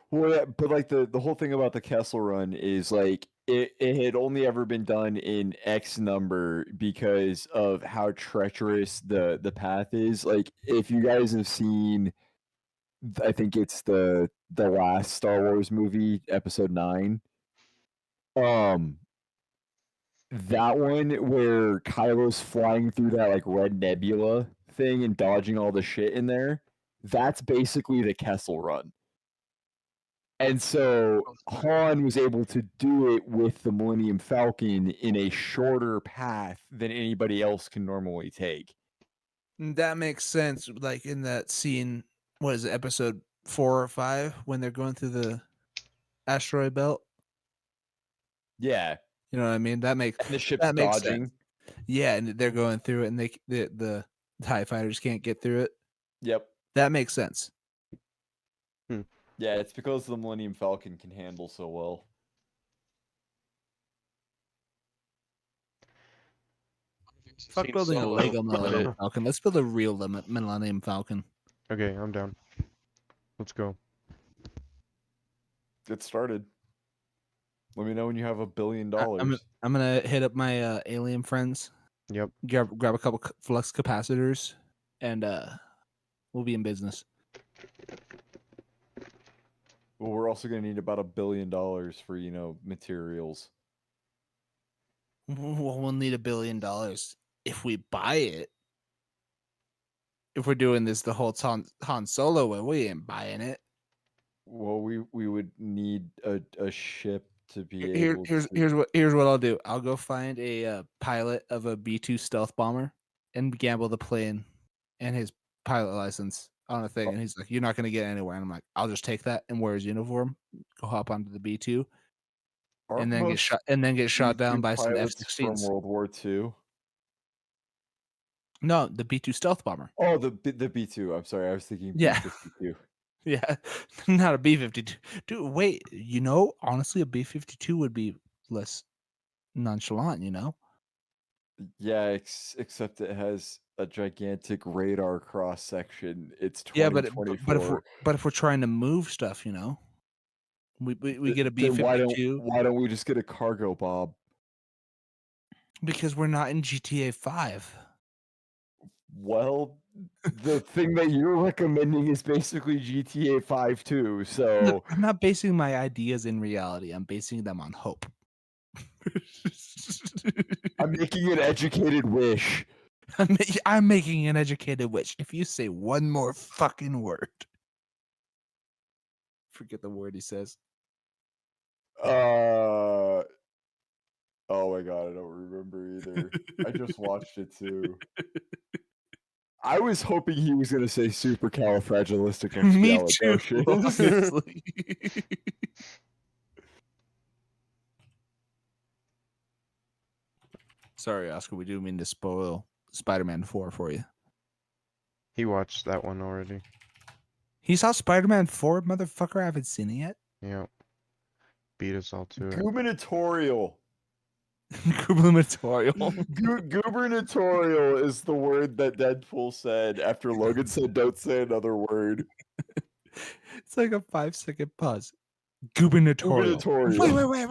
B: Well, yeah, but like the whole thing about the Kessel Run is like it had only ever been done in X number because of how treacherous the path is. Like if you guys have seen, I think it's the last Star Wars movie, Episode 9. That one where Kylo's flying through that like red nebula thing and dodging all the shit in there, that's basically the Kessel Run. And so Han was able to do it with the Millennium Falcon in a shorter path than anybody else can normally take.
C: that makes sense. Like in that scene, what is it, episode 4 or 5, when they're going through the asteroid belt?
B: Yeah.
C: You know what I mean? That makes
B: And the ship's
C: that makes
B: dodging.
C: sense. Yeah, and they're going through it, and the TIE fighters can't get through it.
B: Yep.
C: That makes sense.
B: Yeah, it's because the Millennium Falcon can handle so well.
C: Fuck
D: Seen
C: building a
D: Solo,
C: Lego
D: but
C: Millennium Falcon. Let's build a real Millennium Falcon.
A: Okay, I'm down. Let's go.
B: Get started. Let me know when you have $1 billion.
C: I'm gonna hit up my alien friends.
A: Yep.
C: Grab a couple flux capacitors, and we'll be in business.
B: Well, we're also going to need about $1 billion for, materials.
C: We'll need $1 billion if we buy it. If we're doing this the whole Han Solo way, we ain't buying it.
B: Well, we would need a ship to be able to.
C: Here's what I'll do. I'll go find a pilot of a B-2 stealth bomber and gamble the plane and his pilot license on a thing. And he's like, "You're not gonna get anywhere." And I'm like, "I'll just take that and wear his uniform, go hop onto the B-2, and then get shot down by some
B: pilots from
C: F-16s."
B: World War II.
C: No, the B-2 stealth bomber.
B: Oh, the B2. I'm sorry, I was thinking
C: Yeah.
B: B-52.
C: Yeah, not a B-52. Dude, wait. Honestly, a B-52 would be less nonchalant.
B: Yeah, except it has a gigantic radar cross section. It's
C: Yeah,
B: 2024.
C: but if we're trying to move stuff, we get a
B: Then
C: B-52
B: why don't we just get a cargo bob?
C: because we're not in GTA 5.
B: Well, the thing that you're recommending is basically GTA 5 too. So
C: Look, I'm not basing my ideas in reality. I'm basing them on hope.
B: I'm making an educated wish.
C: I'm making an educated wish. If you say one more fucking word, forget the word he says.
B: Oh my god, I don't remember either. I just watched it too. I was hoping he was going to say
C: Me too,
B: supercalifragilisticexpialidocious.
C: honestly. Sorry, Oscar. We do mean to spoil Spider-Man 4 for you.
A: He watched that one already.
C: He saw Spider-Man 4, motherfucker. I haven't seen it yet.
A: Yep. Beat us all to it.
B: Gubernatorial.
C: Gubernatorial.
B: Gubernatorial is the word that Deadpool said after Logan said, "Don't say another word."
C: It's like a 5-second pause. Gubernatorial.
B: Gubernatorial.
C: Wait.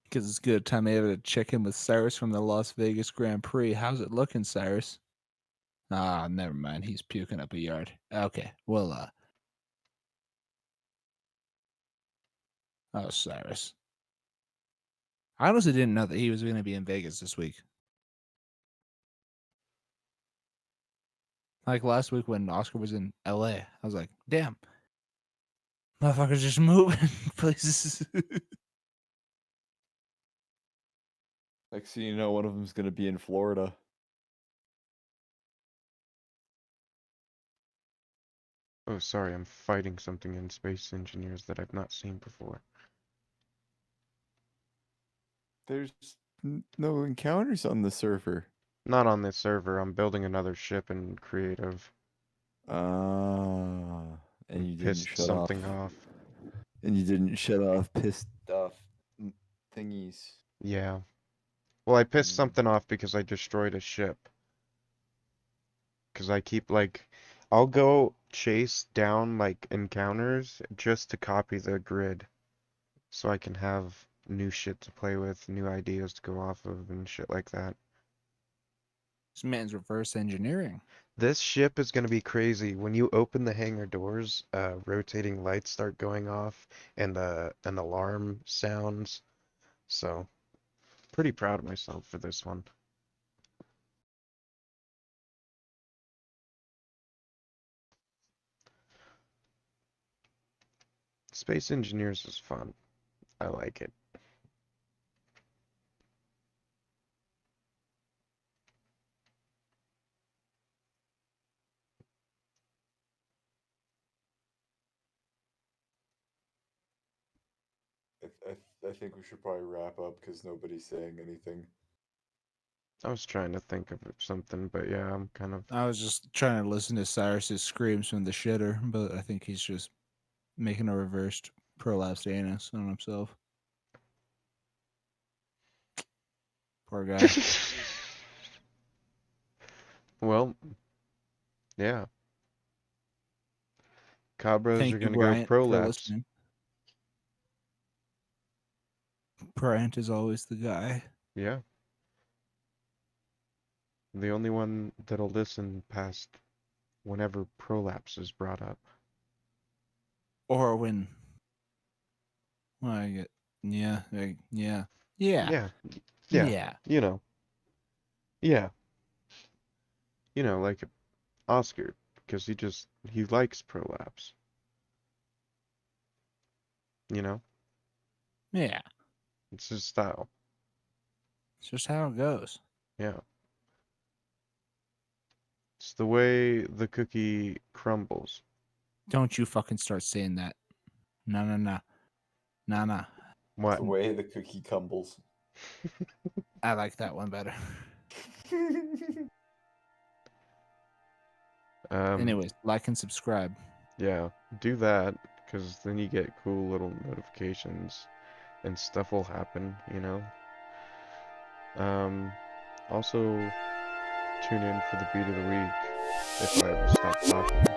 C: Because it's good time I had to check in with Cyrus from the Las Vegas Grand Prix. How's it looking, Cyrus? Ah, never mind. He's puking up a yard. Okay, well, oh, Cyrus. I honestly didn't know that he was going to be in Vegas this week. Like last week when Oscar was in LA, I was like, damn, motherfuckers just moving places.
B: Next thing you know, one of them's gonna be in Florida.
A: Oh, sorry, I'm fighting something in Space Engineers that I've not seen before.
B: There's no encounters on the server.
A: Not on this server, I'm building another ship in Creative.
B: Ah, and
A: And
B: you didn't
A: pissed
B: shut off.
A: something off.
B: And you didn't shut off pissed off thingies.
A: Yeah. Well, I pissed
B: Mm.
A: something off because I destroyed a ship. Because I keep, like, I'll go chase down, like, encounters just to copy the grid. So I can have new shit to play with, new ideas to go off of, and shit like that.
C: This man's reverse engineering.
A: This ship is going to be crazy. When you open the hangar doors, rotating lights start going off, and an alarm sounds. So, pretty proud of myself for this one. Space Engineers is fun. I like it.
B: I think we should probably wrap up because nobody's saying anything.
A: I was trying to think of something, but yeah, I'm kind of...
C: I was just trying to listen to Cyrus's screams from the shitter, but I think he's just making a reversed prolapsed anus on himself. Poor guy.
A: Well, yeah. Cabras are
C: Thank you,
A: gonna go
C: Bryant, for
A: prolapse.
C: listening. Bryant is always the guy.
A: Yeah. The only one that'll listen past whenever prolapse is brought up.
C: Or when I get yeah.
A: Yeah, yeah,
C: Yeah.
A: you know, yeah, like Oscar, because he likes prolapse, you know?
C: Yeah.
A: It's his style.
C: It's just how it goes.
A: Yeah. It's the way the cookie crumbles.
C: Don't you fucking start saying that. No. No.
A: What?
B: The way the cookie crumbles.
C: I like that one better. Anyways, like and subscribe.
A: Yeah, do that, because then you get cool little notifications and stuff will happen, you know? Also, tune in for the beat of the week if I ever stop talking.